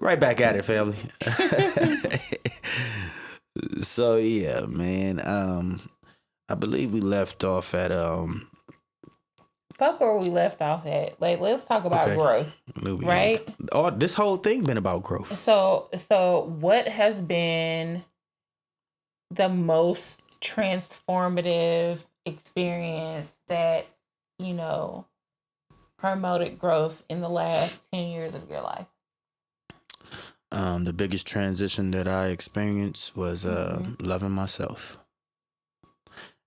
Right back at it, family. So yeah, man. I believe we left off at Fuck where we left off at. Like, let's talk about growth, right? This whole thing been about growth. So what has been the most transformative experience that, promoted growth in the last 10 years of your life? The biggest transition that I experienced was loving myself.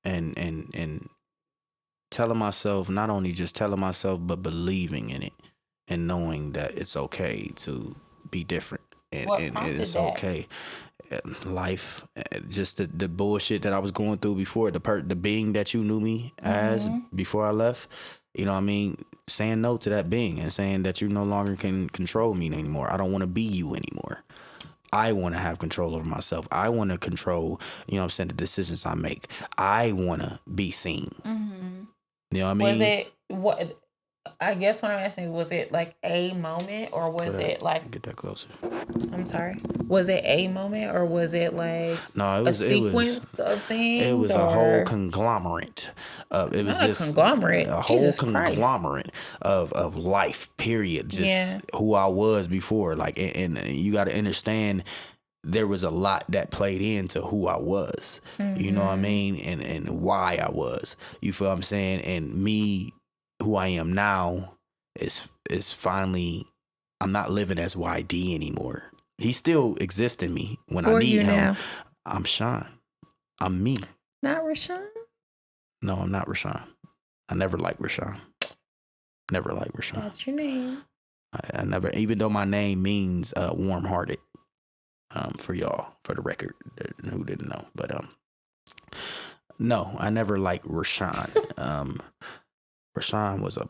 And telling myself, not only just telling myself, but believing in it and knowing that it's okay to be different and it's okay. Life, just the bullshit that I was going through before, the being that you knew me as before I left, you know what I mean? Saying no to that being and saying that you no longer can control me anymore. I don't want to be you anymore. I want to have control over myself. I want to control, the decisions I make. I want to be seen. Mm-hmm. You know what I mean? I guess what I'm asking, was it like a moment, or was it like... Get that closer. I'm sorry. Was it a moment, or was it like a sequence of things? It was a whole conglomerate. It was just conglomerate. A whole conglomerate of life, period. Just who I was before. Like, and you got to understand, there was a lot that played into who I was. Mm-hmm. You know what I mean? And why I was. You feel what I'm saying? And me, who I am now, is finally, I'm not living as YD anymore. He still exists in me. When I need him, now? I'm Sean. I'm me. Not Rashawn? No, I'm not Rashawn. I never liked Rashawn. Never liked Rashawn. That's your name. I never, even though my name means warm-hearted, for y'all, for the record, who didn't know. But no, I never liked Rashawn. Rashawn was a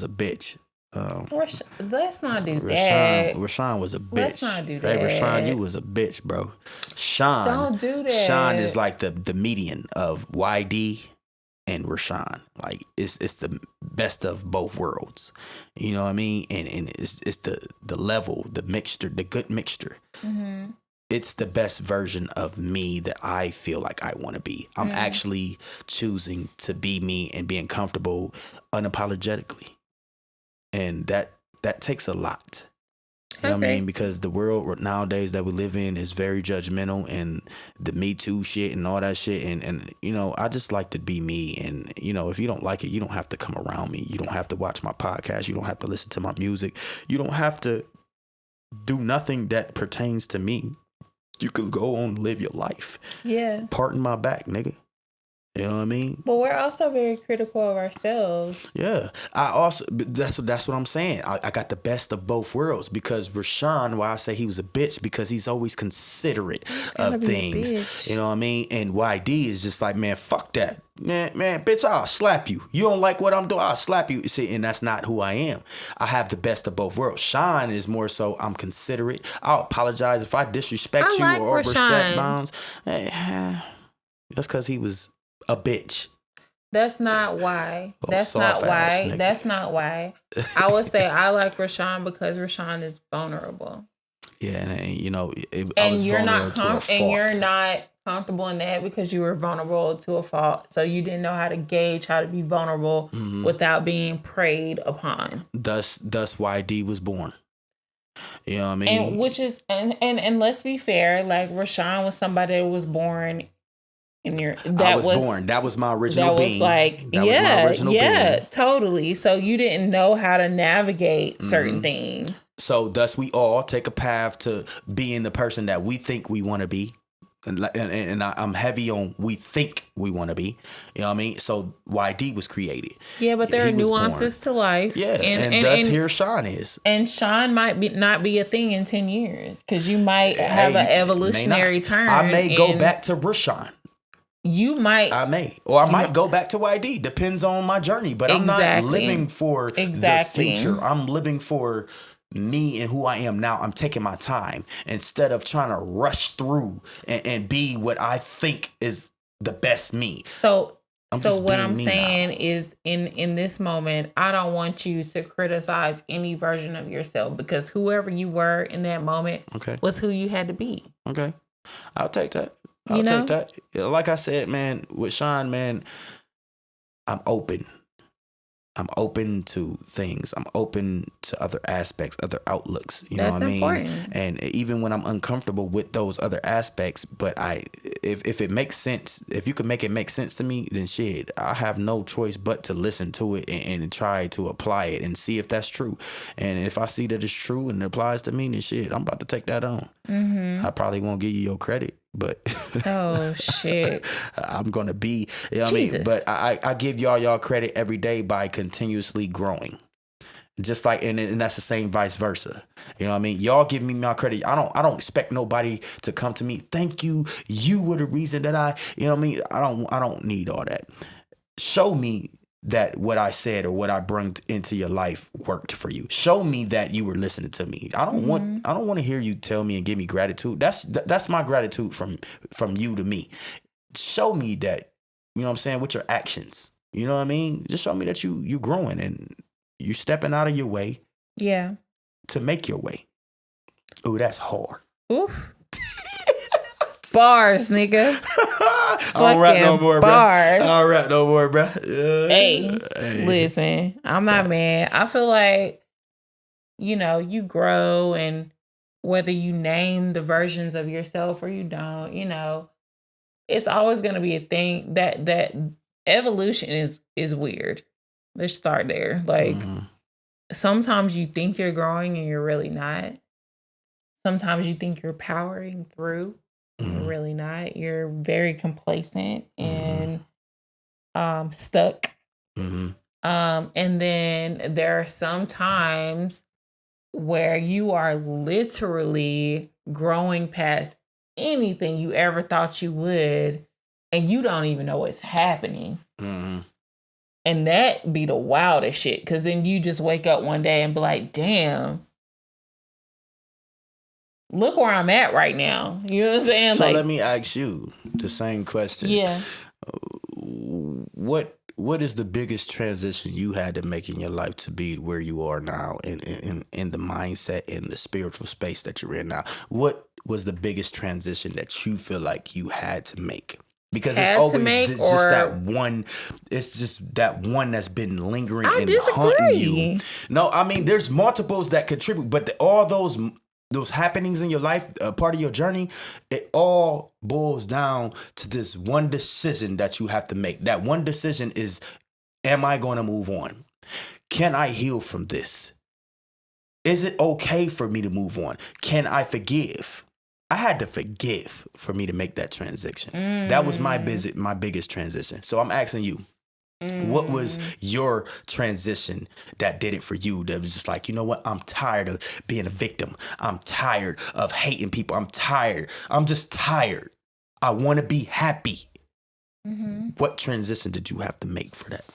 bitch. Let's not do that. Rashawn was a bitch. Let's not do that. Hey, Rashawn, you was a bitch, bro. Sean, don't do that. Sean is like the median of YD and Rashawn. Like, it's the best of both worlds. You know what I mean? And it's the level, the mixture, the good mixture. Mm-hmm. It's the best version of me that I feel like I want to be. I'm actually choosing to be me and being comfortable unapologetically. And that takes a lot. You know what I mean? Because the world nowadays that we live in is very judgmental, and the Me Too shit and all that shit. And I just like to be me. And, if you don't like it, you don't have to come around me. You don't have to watch my podcast. You don't have to listen to my music. You don't have to do nothing that pertains to me. You could go on and live your life. Yeah. Pardon my back, nigga. You know what I mean? But we're also very critical of ourselves. Yeah. That's what I'm saying. I got the best of both worlds, because Rashawn, why I say he was a bitch, because he's always considerate of things. You know what I mean? And YD is just like, man, fuck that. Man, bitch, I'll slap you. You don't like what I'm doing, I'll slap you. See, and that's not who I am. I have the best of both worlds. Sean is more so, I'm considerate. I'll apologize if I disrespect you or overstep bounds. That's because he was a bitch. That's not why. That's not why. That's not why. I would say I like Rashawn because Rashawn is vulnerable. Yeah, and I was vulnerable to a fault. And you're not comfortable in that because you were vulnerable to a fault. So you didn't know how to gauge how to be vulnerable without being preyed upon. Thus YD was born. You know what I mean? And which is and let's be fair, like Rashawn was somebody that was born in your I was born. That was my original being. That was my original being. Totally. So you didn't know how to navigate certain things. So thus we all take a path to being the person that we think we want to be. And I'm heavy on we think we want to be. You know what I mean? So YD was created. Yeah, but there are nuances to life. Yeah, and thus here Sean is. And Sean might not be a thing in 10 years because you might have an evolutionary turn. I may go back to Rashawn. You might. I may. Or I might go back to YD. Depends on my journey. But I'm not living for the future. I'm living for me and who I am now. I'm taking my time instead of trying to rush through and be what I think is the best me. So So what I'm saying is in this moment, I don't want you to criticize any version of yourself, because whoever you were in that moment was who you had to be. Okay. I'll take that. I'll take that. Like I said, man, with Sean, man, I'm open. I'm open to things. I'm open to other aspects, other outlooks. You know what I mean? Important. And even when I'm uncomfortable with those other aspects, but if it makes sense, if you can make it make sense to me, then shit, I have no choice but to listen to it and try to apply it and see if that's true. And if I see that it's true and it applies to me, then shit, I'm about to take that on. Mm-hmm. I probably won't give you your credit, but oh shit, I'm gonna be, you know what I mean? But I give y'all credit every day by continuously growing, just like, and that's the same vice versa. You know what I mean? Y'all give me my credit. I don't expect nobody to come to me, thank you, you were the reason that you know what I mean? I don't need all that. Show me that what I said or what I brought into your life worked for you. Show me that you were listening to me. I don't want to hear you tell me and give me gratitude. That's my gratitude from you to me. Show me that, you know what I'm saying, with your actions. You know what I mean? Just show me that you growing and you stepping out of your way. Yeah. To make your way. Oh, that's hard. Oof. Bars, nigga. I don't rap no more, bro. I don't rap no more, bro. Hey, listen, I'm not mad. I feel like, you grow, and whether you name the versions of yourself or you don't, it's always going to be a thing that evolution is weird. Let's start there. Like, sometimes you think you're growing and you're really not. Sometimes you think you're powering through. You're really not. You're very complacent and stuck. And then there are some times where you are literally growing past anything you ever thought you would, and you don't even know what's happening. And that be the wildest shit, because then you just wake up one day and be like, damn, look where I'm at right now. You know what I'm saying? So let me ask you the same question. Yeah. What is the biggest transition you had to make in your life to be where you are now in the mindset, in the spiritual space that you're in now? What was the biggest transition that you feel like you had to make? Because it's always just that one. It's just that one that's been lingering and haunting you. No, I mean, there's multiples that contribute, but all those happenings in your life, part of your journey, it all boils down to this one decision that you have to make. That one decision is, am I going to move on? Can I heal from this? Is it okay for me to move on? Can I forgive? I had to forgive for me to make that transition. That was my biggest transition. So I'm asking you, what was your transition that did it for you? That was just like, you know what? I'm tired of being a victim. I'm tired of hating people. I'm tired. I'm just tired. I want to be happy. What transition did you have to make for that?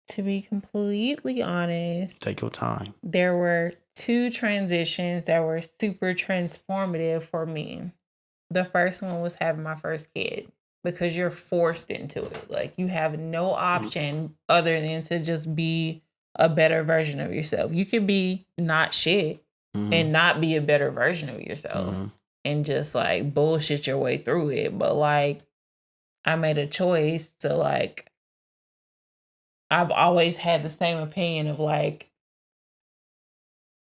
To be completely honest, take your time. There were 2 transitions that were super transformative for me. The first one was having my first kid, because you're forced into it. Like, you have no option other than to just be a better version of yourself. You can be not shit and not be a better version of yourself and just like bullshit your way through it. But like, I made a choice to like, I've always had the same opinion of like,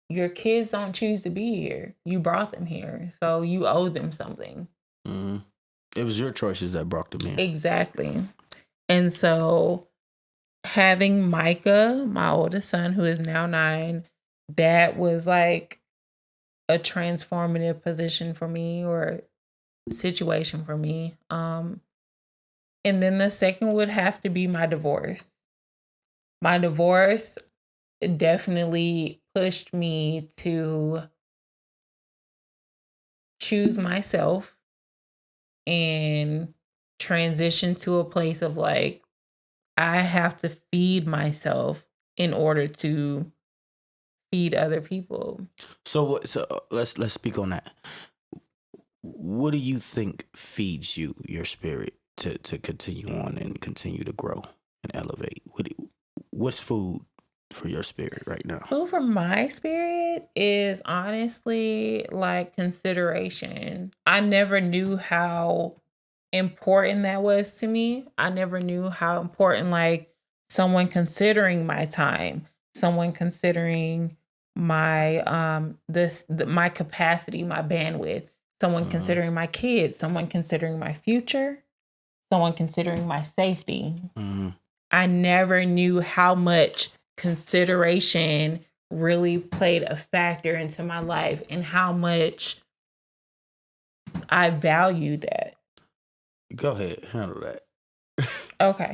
your kids don't choose to be here. You brought them here. So you owe them something. It was your choices that brought them here. Exactly. And so having Micah, my oldest son, who is now 9, that was like a transformative position for me, or situation for me. And then the second would have to be my divorce. My divorce definitely pushed me to choose myself and transition to a place of like, I have to feed myself in order to feed other people. So let's speak on that. What do you think feeds you, your spirit? to continue on and continue to grow and elevate? What's food for your spirit right now? Food for my spirit is honestly like consideration. I never knew how important that was to me. I never knew how important like someone considering my time, someone considering my my capacity, my bandwidth, someone considering my kids, someone considering my future, someone considering my safety. I never knew how much consideration really played a factor into my life and how much I value that. Go ahead, handle that. Okay.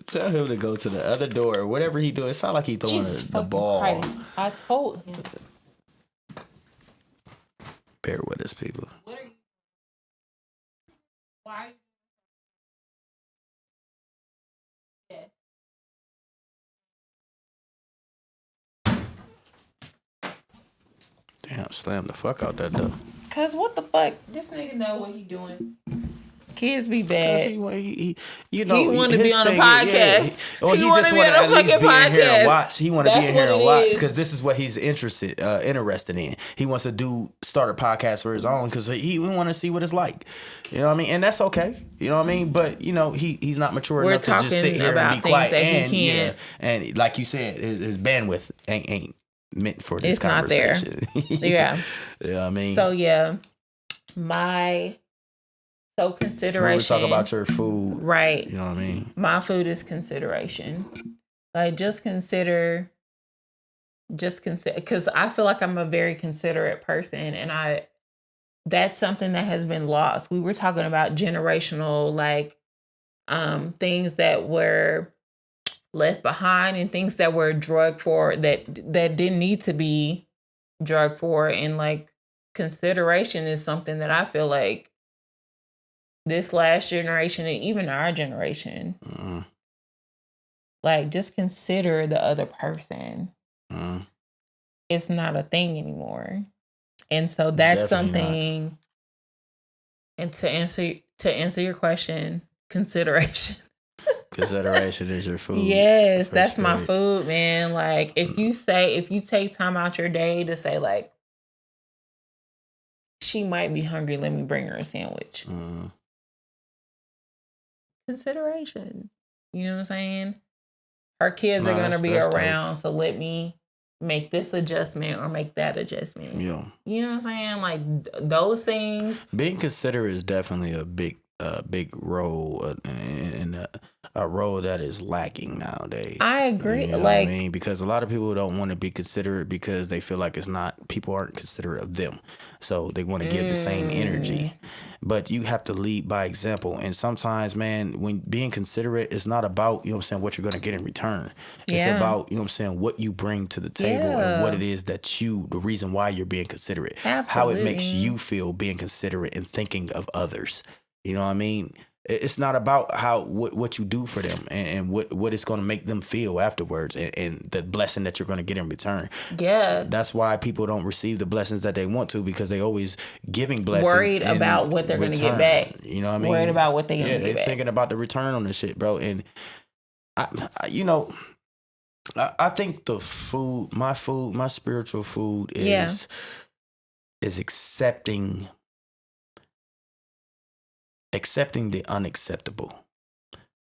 Tell him to go to the other door. Whatever he doing, it sounds like he throwing the ball. Christ. I told him. Bear with us, people. What are you? Why? Yeah. Damn, slam the fuck out that door. Cause what the fuck? This nigga know what he doing. Kids be bad. He you know, he want to be on a podcast. Or he just want to at least be in here and watch. He want to be in here and watch because this is what he's interested in. He wants to start a podcast for his own because he want to see what it's like. You know what I mean? And that's okay. You know what I mean? But you know he's not mature enough to just sit here and be quiet. And like you said, his bandwidth ain't meant for this conversation. It's not there. Yeah. You know what I mean? So yeah, So consideration. We talk about your food. Right. You know what I mean? My food is consideration. Like just consider, because I feel like I'm a very considerate person and that's something that has been lost. We were talking about generational, like, things that were left behind and things that were drugged for that didn't need to be drugged for. And like consideration is something that I feel like this last generation and even our generation, like just consider the other person. It's not a thing anymore. And so that's something not. And to answer your question, consideration. Consideration is your food. Yes, that's my food, man. Like if you take time out your day to say like, she might be hungry, let me bring her a sandwich. Consideration. You know what I'm saying? Her kids are going to be around, so let me make this adjustment or make that adjustment. Yeah. You know what I'm saying? Like those things. Being considerate is definitely a big role and a role that is lacking nowadays. I agree. You know what I mean? Because a lot of people don't want to be considerate because they feel like people aren't considerate of them. So they want to give the same energy. But you have to lead by example. And sometimes, man, when being considerate is not about, you know what I'm saying, what you're going to get in return. It's about, you know what I'm saying, what you bring to the table and what it is that the reason why you're being considerate. Absolutely. How it makes you feel being considerate and thinking of others. You know what I mean? It's not about what you do for them and what it's going to make them feel afterwards and the blessing that you're going to get in return. Yeah. That's why people don't receive the blessings that they want to because they always giving blessings. Worried about what they're going to get back. You know what I mean? Worried about what they're going to get back. They're thinking about the return on this shit, bro. And I think my spiritual food is accepting the unacceptable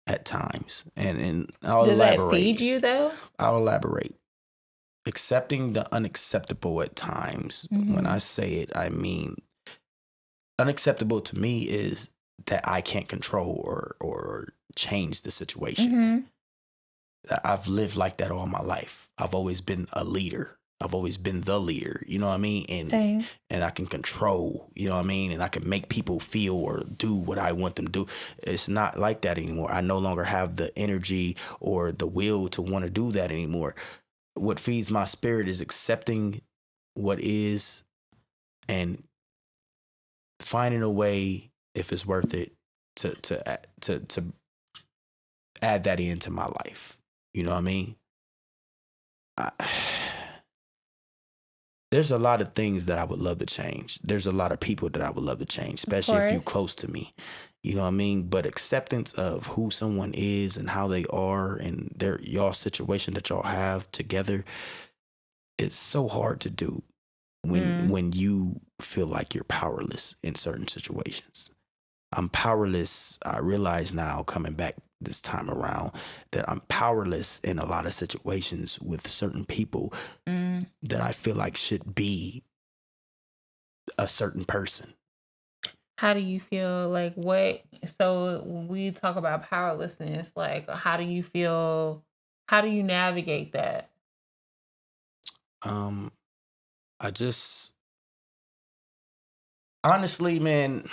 at times. And I'll elaborate. Does that feed you though? I'll elaborate. Accepting the unacceptable at times. When I say it, I mean unacceptable to me is that I can't control or change the situation. I've lived like that all my life. I've always been a leader. I've always been the leader, you know what I mean? And I can control, you know what I mean? And I can make people feel or do what I want them to do. It's not like that anymore. I no longer have the energy or the will to want to do that anymore. What feeds my spirit is accepting what is and finding a way, if it's worth it, to add that into my life. You know what I mean? there's a lot of things that I would love to change. There's a lot of people that I would love to change, especially if you're close to me. You know what I mean? But acceptance of who someone is and how they are and y'all situation that y'all have together, it's so hard to do when you feel like you're powerless in certain situations. I'm powerless. I realize now, coming back this time around, that I'm powerless in a lot of situations with certain people that I feel like should be a certain person. How do you feel? Like, what? So when we talk about powerlessness, like, how do you feel? How do you navigate that? I just, honestly, man,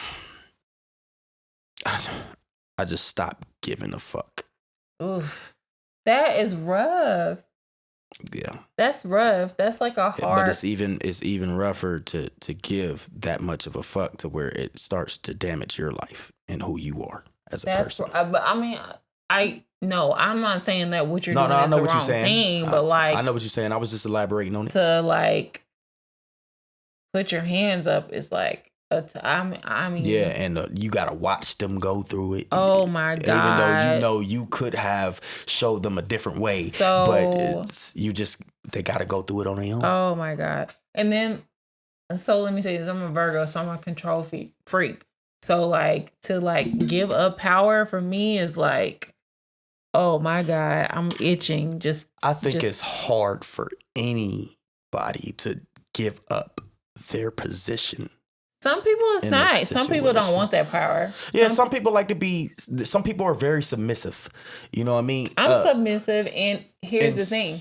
I just stopped giving a fuck. Oof, that is rough. Yeah, that's rough. That's like a hard. But it's even rougher to give that much of a fuck to where it starts to damage your life and who you are as a person. But I mean, no, I'm not saying that what you're doing I is know the what wrong you're saying. thing, but like, I know what you're saying. I was just elaborating on it. To like put your hands up is like I mean, yeah, and you gotta watch them go through it. Oh my God! Even though you know you could have showed them a different way, but they gotta go through it on their own. Oh my God! And then, so let me say this: I'm a Virgo, so I'm a control freak. So like to like give up power for me is like, oh my God, I'm itching. I think it's hard for anybody to give up their position. Some people it's nice. Some people don't want that power. Yeah, some people like to be. Some people are very submissive. You know what I mean? I'm submissive, and here's the thing.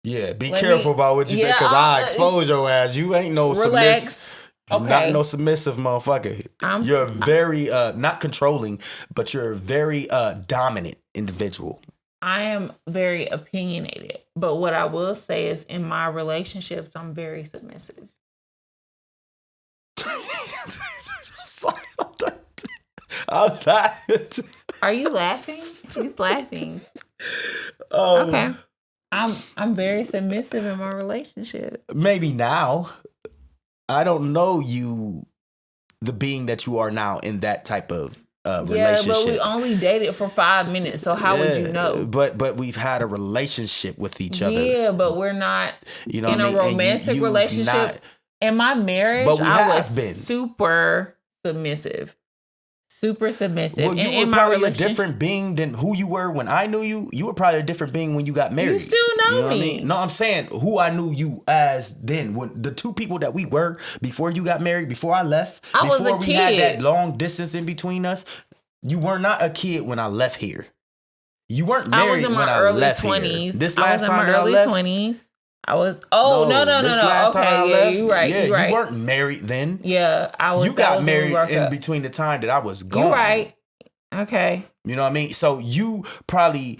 Yeah, be careful about what you say, because I expose your ass. You ain't no submissive. Okay. Not no submissive motherfucker. You're very not controlling, but you're a very dominant individual. I am very opinionated, but what I will say is, in my relationships, I'm very submissive. I'm sorry. I'm not. Are you laughing? He's laughing. Okay. I'm very submissive in my relationship. Maybe now. I don't know you, the being that you are now in that type of relationship. Yeah, but we only dated for 5 minutes, so how would you know? But we've had a relationship with each other. Yeah, but we're not in a romantic relationship. In my marriage, I was super submissive. Super submissive. Well, you were probably a different being than who you were when I knew you. You were probably a different being when you got married. You still know me. I mean? No, I'm saying who I knew you as then. When the two people that we were before you got married, before I left, before we had that long distance in between us, you were not a kid when I left here. You weren't married when I left here. This last time that I left. 20s. I was. Oh no! Okay, yeah, you're right. Yeah, you're right. You weren't married then. Yeah, I was. You got married in between the time that I was gone. You're right. Okay. You know what I mean? So you probably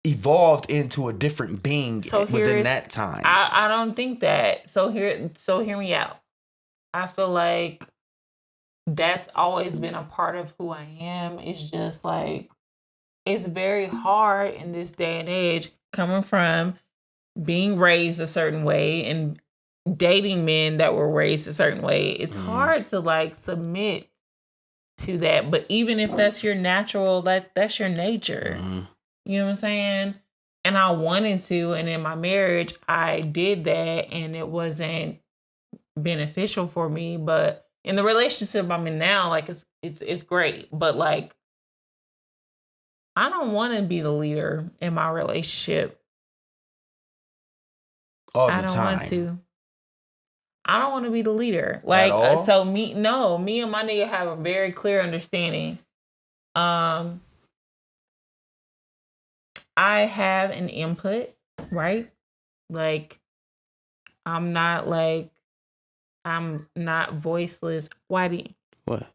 evolved into a different being within that time. I don't think that. So hear me out. I feel like that's always been a part of who I am. It's just like it's very hard in this day and age, coming from being raised a certain way and dating men that were raised a certain way. It's hard to like submit to that. But even if that's your natural, that's your nature. You know what I'm saying? And I wanted to, and in my marriage, I did that, and it wasn't beneficial for me. But in the relationship I'm in now, like it's great. But like, I don't want to be the leader in my relationship. I don't want to. I don't want to be the leader. Like, so me and my nigga have a very clear understanding. I have an input, right? Like, I'm not voiceless. Whitey. What?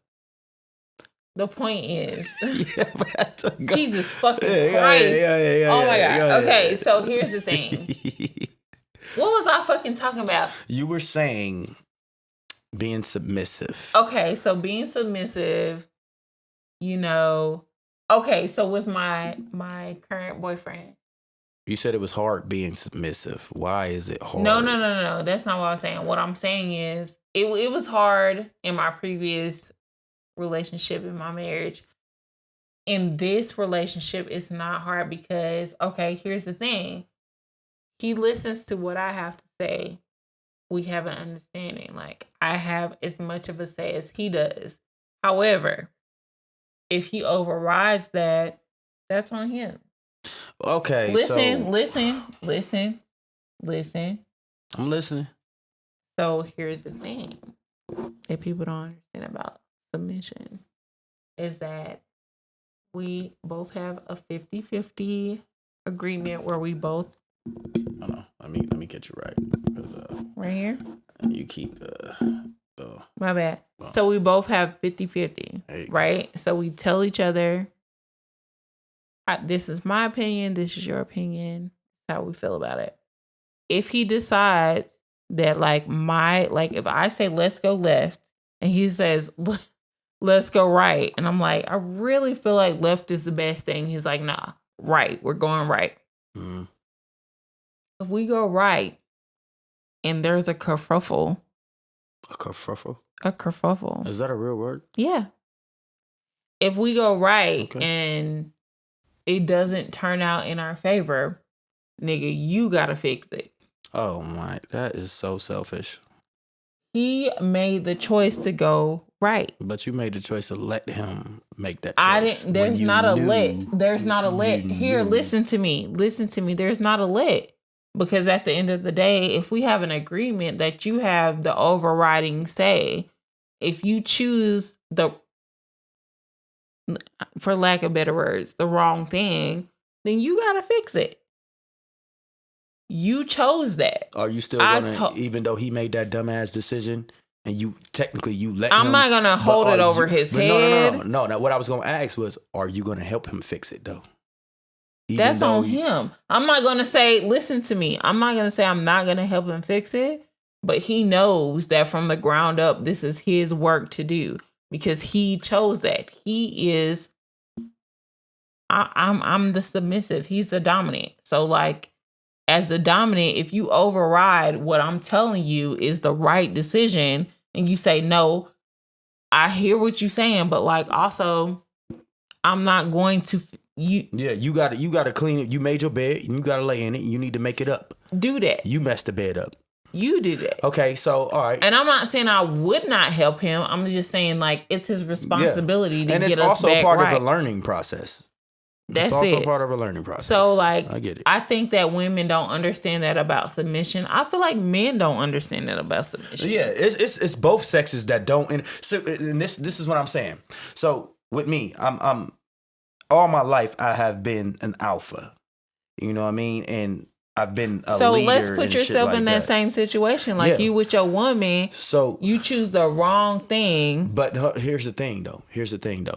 The point is, Jesus fucking Christ. Yeah, oh my God. Okay, so here's the thing. What was I fucking talking about? You were saying being submissive. Okay, so being submissive, you know. Okay, so with my current boyfriend, You said it was hard being submissive. Why is it hard? No. That's not what I was saying. What I'm saying is it was hard in my previous relationship, in my marriage. In this relationship, it's not hard because, okay, here's the thing. He listens to what I have to say. We have an understanding. Like, I have as much of a say as he does. However, if he overrides that, that's on him. Okay. Listen. I'm listening. So here's the thing that people don't understand about submission is that we both have a 50-50 agreement where we both. Hold on. Let me get you right. Right here? You keep. My bad. So we both have 50-50, right? So we tell each other, this is my opinion, this is your opinion, how we feel about it. If he decides that if I say let's go left and he says let's go right, and I'm like, I really feel like left is the best thing. He's like, nah, right, we're going right. Mm-hmm. If we go right and there's a kerfuffle. A kerfuffle? A kerfuffle. Is that a real word? Yeah. If we go right and it doesn't turn out in our favor, nigga, you gotta fix it. Oh my, that is so selfish. He made the choice to go right. But you made the choice to let him make that choice. There's not a let. Here, listen to me. There's not a let. Because at the end of the day, if we have an agreement that you have the overriding say, if you choose for lack of better words, the wrong thing, then you got to fix it. You chose that. Are you still going to, even though he made that dumbass decision, and you let him... I'm not going to hold it over his head. No. Now, what I was going to ask was, are you going to help him fix it, though? That's on him. I'm not going to say, listen to me. I'm not going to say I'm not going to help him fix it, but he knows that from the ground up, this is his work to do because he chose that. He is, I'm the submissive. He's the dominant. So like, as the dominant, if you override what I'm telling you is the right decision and you say, no, I hear what you're saying, but like also, I'm not going to... You gotta clean it. You made your bed. You gotta lay in it. You need to make it up. Do that. You messed the bed up. You do that. Okay, so all right. And I'm not saying I would not help him. I'm just saying like it's his responsibility to get us back right. And it's also part of a learning process. That's it's also it. part of a learning process. So like I get it. I think that women don't understand that about submission. I feel like men don't understand that about submission. Yeah, it's both sexes that don't. And so and this is what I'm saying. So with me, I'm all my life I have been an alpha. You know what I mean? And I've been a leader. So let's put yourself in that same situation. Like you with your woman. So you choose the wrong thing. But here's the thing though.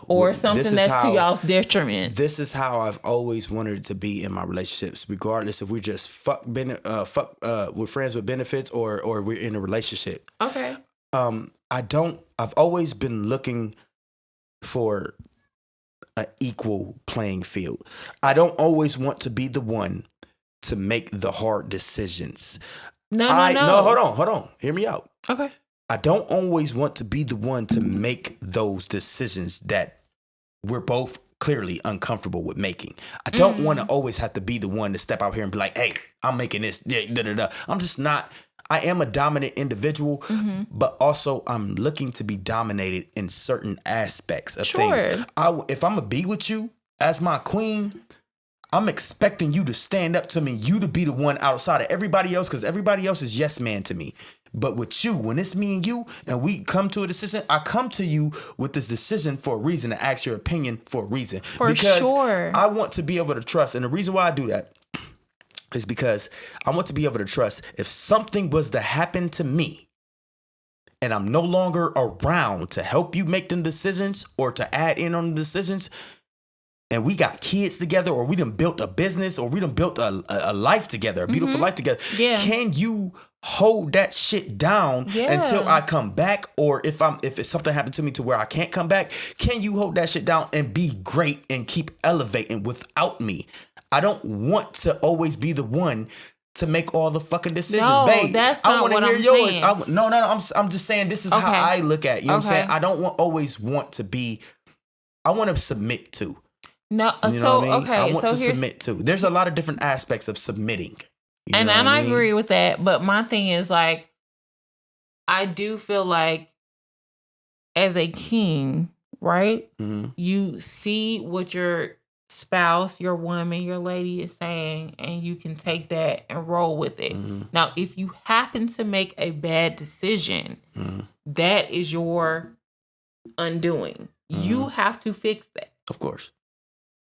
Or something that's to y'all's detriment. This is how I've always wanted to be in my relationships, regardless if we're just we're friends with benefits or we're in a relationship. Okay. I've always been looking for an equal playing field. I don't always want to be the one to make the hard decisions. No. Hold on. Hear me out. Okay. I don't always want to be the one to make those decisions that we're both clearly uncomfortable with making. I don't want to always have to be the one to step out here and be like, hey, I'm making this. I'm just not. I am a dominant individual, but also I'm looking to be dominated in certain aspects of things. If I'm going to be with you as my queen, I'm expecting you to stand up to me, you to be the one outside of everybody else, because everybody else is yes man to me. But with you, when it's me and you, and we come to a decision, I come to you with this decision for a reason, to ask your opinion for a reason. Because I want to be able to trust. And the reason why I do that is because I want to be able to trust if something was to happen to me and I'm no longer around to help you make them decisions or to add in on the decisions, and we got kids together, or we done built a business, or we done built a life together, a beautiful life together. Yeah. Can you hold that shit down until I come back? Or if something happened to me to where I can't come back, can you hold that shit down and be great and keep elevating without me? I don't want to always be the one to make all the fucking decisions, no, babe. That's not I want to hear I'm yours. saying. I'm just saying this is how I look at it. You know what I'm saying? I don't always want to be. I want to submit to. No, you know what I mean? I want to submit to. There's a lot of different aspects of submitting. And I agree with that. But my thing is like, I do feel like as a king, right? Mm-hmm. You see what your spouse, your woman, your lady is saying, and you can take that and roll with it. Mm-hmm. Now, if you happen to make a bad decision, that is your undoing. You have to fix that. Of course.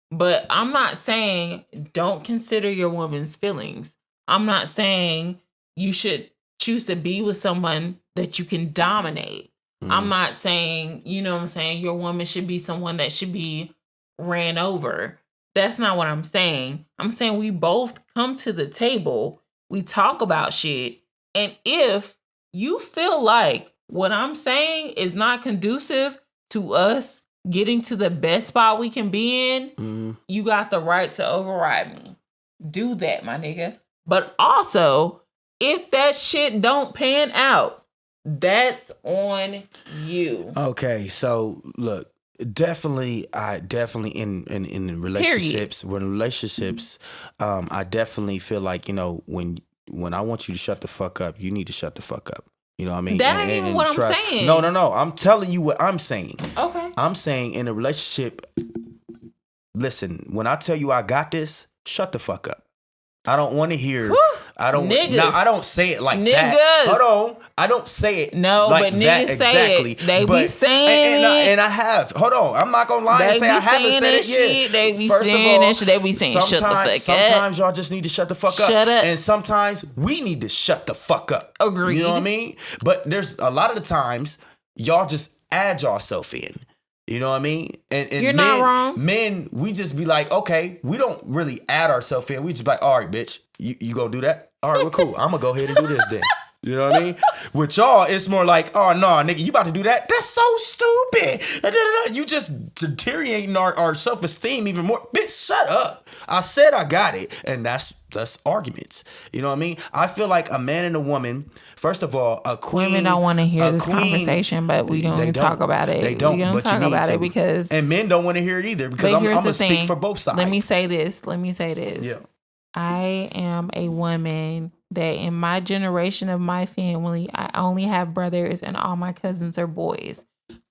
But I'm not saying don't consider your woman's feelings. I'm not saying you should choose to be with someone that you can dominate. I'm not saying, you know what I'm saying, your woman should be someone that should be ran over. That's not what I'm saying. I'm saying we both come to the table, we talk about shit, and if you feel like what I'm saying is not conducive to us getting to the best spot we can be in, you got the right to override me. Do that, my nigga. But also, if that shit don't pan out, that's on you. Okay, so look, I definitely in relationships, I definitely feel like, you know, when I want you to shut the fuck up, you need to shut the fuck up. You know what I mean? That ain't even what I'm saying. No. I'm telling you what I'm saying. Okay. I'm saying in a relationship, listen, when I tell you I got this, shut the fuck up. I don't want to hear. I don't. Now I don't say it like that. Hold on. I don't say it. No, like but niggas that say it. They be saying it. And I have. Hold on. I'm not gonna lie and say I haven't said it yet. They be saying that shit. They be saying shut the fuck up. Sometimes y'all just need to shut the fuck up. Shut up. And sometimes we need to shut the fuck up. Agreed. You know what I mean? But there's a lot of the times y'all just add yourself in. You know what I mean? And you're not wrong. Men, we just be like, okay, we don't really add ourselves in. We just be like, all right, bitch, you gonna do that? All right, well, cool. I'm gonna go ahead and do this then. You know what I mean? With y'all, it's more like, oh, no, nigga, you about to do that? That's so stupid. You just deteriorating our self-esteem even more. Bitch, shut up. I said I got it. And that's arguments. You know what I mean? I feel like a man and a woman, first of all, a queen. Women don't want to hear this conversation, but we going to talk about it. They don't, but talk about it because. And men don't want to hear it either because I'm going to speak for both sides. Let me say this. Yeah. I am a woman that in my generation of my family, I only have brothers and all my cousins are boys.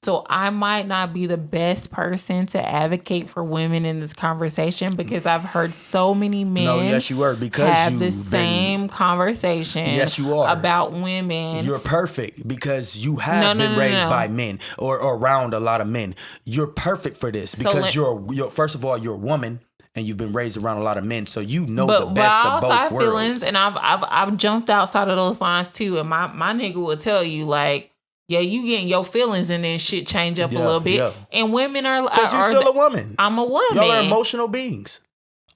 So I might not be the best person to advocate for women in this conversation because I've heard so many men have the same conversation. Yes, you are. About women. You're perfect because you have been raised by men or around a lot of men. You're perfect for this because you're first of all, you're a woman. And you've been raised around a lot of men, so you know the best of both worlds. Feelings, and I've jumped outside of those lines too. And my nigga will tell you like, yeah, you getting your feelings and then shit change up a little bit. Yeah. And women are because you're still a woman. I'm a woman. Y'all are emotional beings,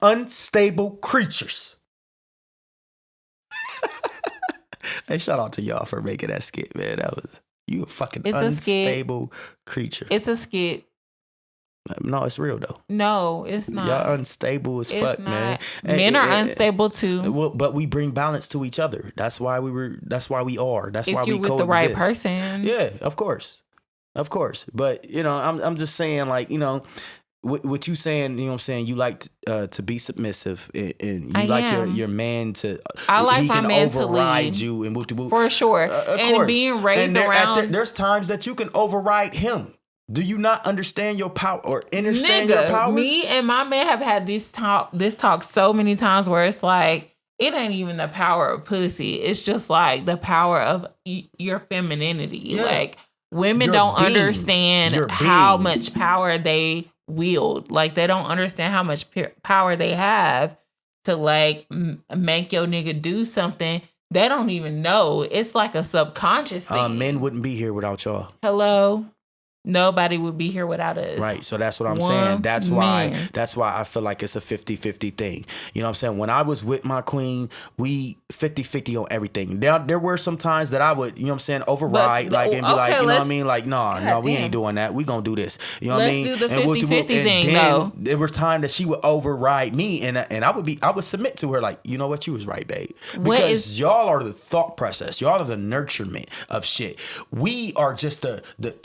unstable creatures. Hey, shout out to y'all for making that skit, man. That was you a fucking unstable creature. It's a skit. No, it's real though. No, it's not. Y'all unstable as fuck, man. Men are unstable too. Well, but we bring balance to each other. That's why we are. That's why we coexist. With the right person. Yeah, of course. But you know, I'm just saying, like, you know, what you saying. You know, what I'm saying you like to be submissive, and you like your man to. I like he my can man override to lead you and for sure. And course. Being raised around. There's times that you can override him. Do you not understand your power or understand your power? Me and my man have had this talk so many times where it's like, it ain't even the power of pussy. It's just like the power of your femininity. Yeah. Like women don't understand how much power they wield. Like they don't understand how much power they have to like make your nigga do something. They don't even know. It's like a subconscious thing. Men wouldn't be here without y'all. Hello. Nobody would be here without us. Right. So that's what I'm saying. That's why I feel like it's a 50-50 thing. You know what I'm saying? When I was with my queen, we 50-50 on everything. There were some times that I would, you know what I'm saying, override, and be like, you know what I mean? Like, no, we ain't doing that. We gonna do this. You know what I mean? Let's do the 50-50 thing, then though. There was time that she would override me, and I would submit to her like, you know what, you was right, babe. Because y'all are the thought process. Y'all are the nurturement of shit. We are just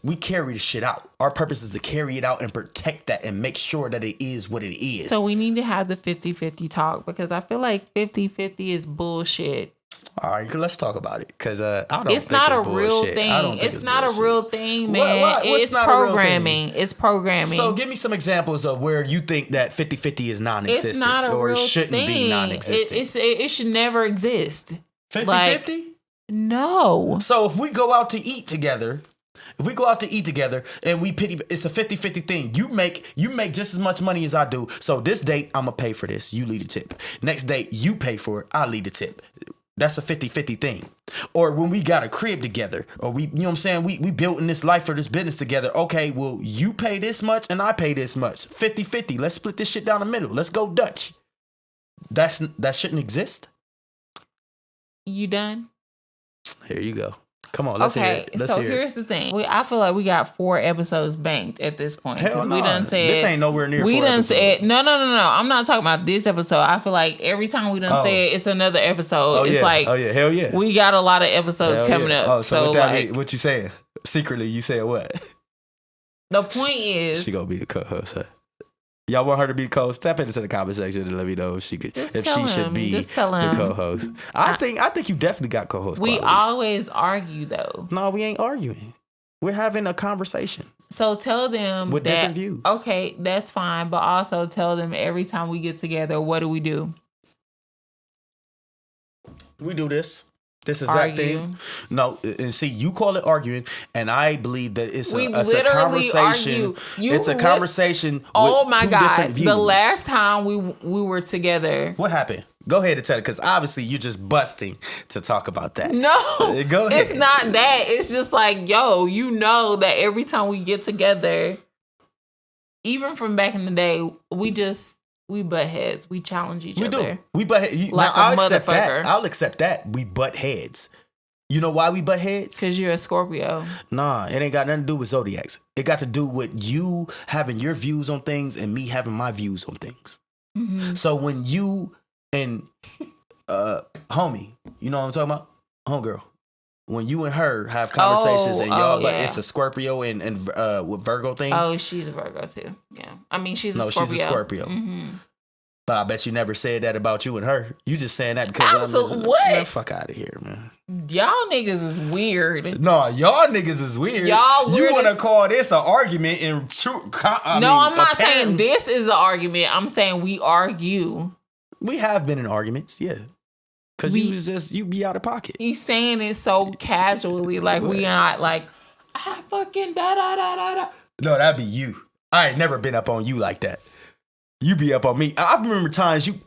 we carry the shit out. Our purpose is to carry it out and protect that and make sure that it is what it is. So we need to have the 50-50 talk, because I feel like 50-50 is bullshit. All right, let's talk about it, because I don't it's think not it's a bullshit. real thing. It's not bullshit. A real thing, man. What's it's not programming. A real thing? It's programming. So give me some examples of where you think that 50-50 is non-existent. It's not a or real it shouldn't thing. be non-existent. It should never exist. 50-50? No. So if we go out to eat together, and it's a 50-50 thing. You make just as much money as I do. So this date, I'm going to pay for this. You lead the tip. Next date, you pay for it. I lead the tip. That's a 50-50 thing. Or when we got a crib together, or we, you know what I'm saying? We built in this life for this business together. Okay, well, you pay this much and I pay this much. 50-50. Let's split this shit down the middle. Let's go Dutch. That shouldn't exist. You done? Here you go. Come on, let's hear it. Here's the thing. I feel like we got 4 episodes banked at this point. Hell no. We done said this ain't nowhere near 4 we done episodes. said no. I'm not talking about this episode. I feel like every time we done said it's another episode. It's like, hell yeah. We got a lot of episodes coming up. Oh, so with that mean, what you saying? Secretly, you saying what? The point is, she gonna be the co-host, huh? Y'all want her to be the co-host? Step into the comment section and let me know if she should be the co-host. I think you definitely got co-host We qualities. always argue though. No, we ain't arguing. We're having a conversation. So tell them with different views. Okay, that's fine, but also tell them every time we get together, what do? We do this exact thing. No, and see, you call it arguing, and I believe that it's a conversation. It's a conversation. Oh with my two God! different views. The last time we were together, what happened? Go ahead and tell it, because obviously you're just busting to talk about that. No, go ahead. It's not that. It's just like, yo, you know that every time we get together, even from back in the day, we butt heads. We challenge each other. Do. We butt heads. Like a motherfucker. I'll accept that. We butt heads. You know why we butt heads? Because you're a Scorpio. Nah, it ain't got nothing to do with zodiacs. It got to do with you having your views on things and me having my views on things. Mm-hmm. So when you and homie, you know what I'm talking about? Homegirl. When you and her have conversations and y'all, but it's a Scorpio and with Virgo thing. Oh, she's a Virgo too. Yeah, I mean she's a Scorpio. She's a Scorpio. Mm-hmm. But I bet you never said that about you and her. You just saying that because absolutely what? Man, fuck out of here, man. Y'all niggas is weird. No, y'all niggas is weird. Y'all weird. You want to call this an argument and I'm not saying this is an argument. I'm saying we argue. We have been in arguments, yeah. Cause you be out of pocket. He's saying it so casually, like we not like, I fucking da. No, that'd be you. I ain't never been up on you like that. You be up on me. I remember times you.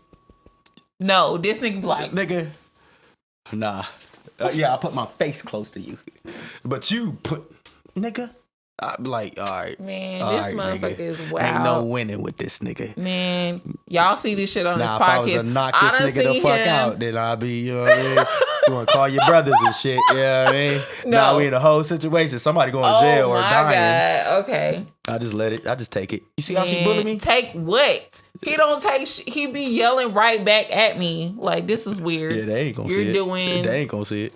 No, this nigga be like, nigga. Nah, yeah, I put my face close to you, but you put nigga. I'm like, all right, man, this motherfucker is wild. Ain't no winning with this nigga. Man, y'all see this shit on this podcast. If I was to knock this nigga the fuck out, then I'll be, you know what I mean? You want to call your brothers and shit, you know what I mean? No. Now we in a whole situation. Somebody going to jail or dying. God. Okay. I just take it. You see how she bullied me? Take what? He don't take he be yelling right back at me. Like, this is weird. Yeah, they ain't going to see it. They ain't going to see it.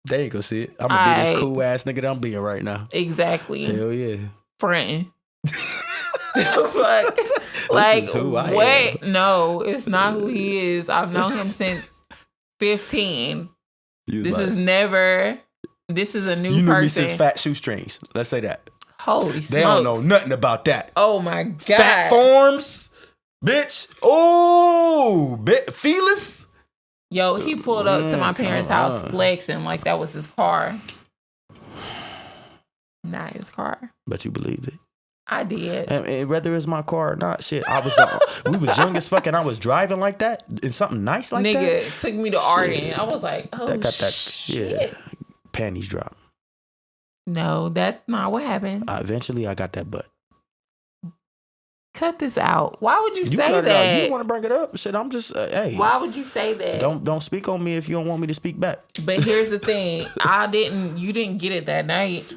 They ain't gonna see it. I'm gonna be this cool ass nigga that I'm being right now. Exactly. Hell yeah. Frontin'. Fuck. Like, what? No, it's not who he is. I've known him since 15. This is a new person. You knew me since Fat Shoestrings. Let's say that. Holy smokes. They don't know nothing about that. Oh my God. Fat Forms, bitch. Oh, Felis. Yo, he pulled up to my parents' house flexing like that was his car. Not his car. But you believed it. I did. And whether it's my car or not, shit, we was young as fuck and I was driving like that in something nice like that. Nigga took me to Arden. I was like, oh, shit. Yeah, panties drop. No, that's not what happened. Eventually, I got that butt. Cut this out. Why would you say cut that? It out. You want to bring it up? Shit, I'm just hey. Why would you say that? Don't speak on me if you don't want me to speak back. But here's the thing. You didn't get it that night.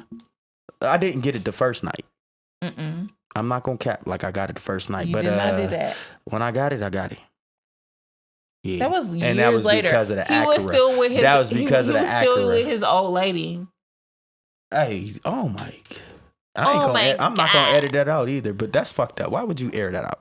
I didn't get it the first night. Mm-mm. I'm not gonna cap like I got it the first night. You but did not do that. When I got it, I got it. Yeah. That was years and that was later. Because of the Acura. He was still with his. That was because of the Acura. He was still with his old lady. Hey, oh my! I'm not gonna edit that out either. But that's fucked up. Why would you air that out?